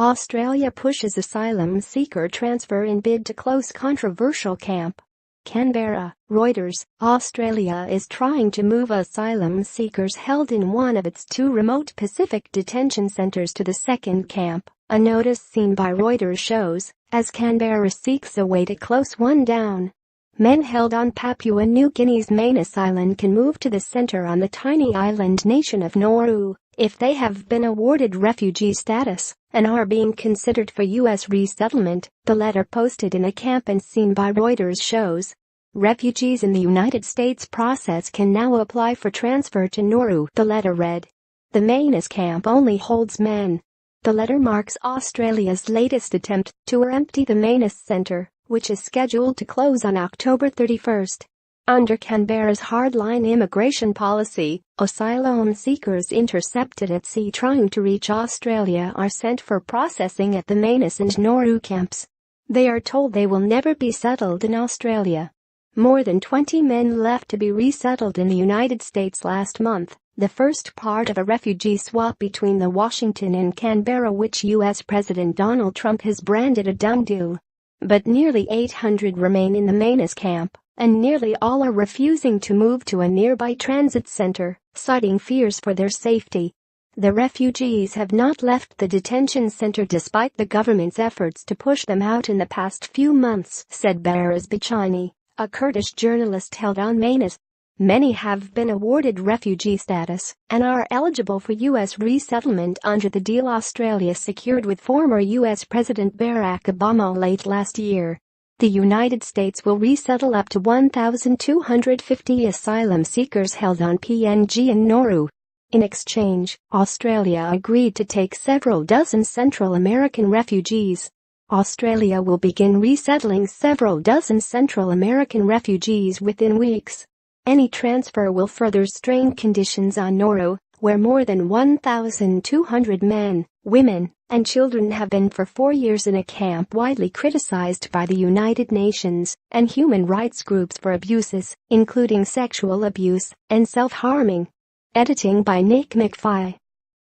Australia pushes asylum seeker transfer in bid to close controversial camp. Canberra, Reuters. Australia is trying to move asylum seekers held in one of its two remote Pacific detention centres to the second camp, a notice seen by Reuters shows, as Canberra seeks a way to close one down. Men held on Papua New Guinea's Manus island can move to the centre on the tiny island nation of Nauru if they have been awarded refugee status and are being considered for U.S. resettlement, the letter posted in a camp and seen by Reuters shows. Refugees in the United States process can now apply for transfer to Nauru, the letter read. The Manus camp only holds men. The letter marks Australia's latest attempt to empty the Manus Centre, which is scheduled to close on October 31. Under Canberra's hardline immigration policy, asylum seekers intercepted at sea trying to reach Australia are sent for processing at the Manus and Nauru camps. They are told they will never be settled in Australia. More than 20 men left to be resettled in the United States last month, the first part of a refugee swap between the Washington and Canberra, which U.S. President Donald Trump has branded a done deal. But nearly 800 remain in the Manus camp, and nearly all are refusing to move to a nearby transit center, citing fears for their safety. The refugees have not left the detention center despite the government's efforts to push them out in the past few months, said Baraz Bachani, a Kurdish journalist held on Manus. Many have been awarded refugee status and are eligible for U.S. resettlement under the deal Australia secured with former U.S. President Barack Obama late last year. The United States will resettle up to 1,250 asylum seekers held on PNG and Nauru. In exchange, Australia agreed to take several dozen Central American refugees. Australia will begin resettling several dozen Central American refugees within weeks. Any transfer will further strain conditions on Nauru, where more than 1,200 men, women, and children have been for 4 years in a camp widely criticized by the United Nations and human rights groups for abuses, including sexual abuse and self-harming. Editing by Nick McFly.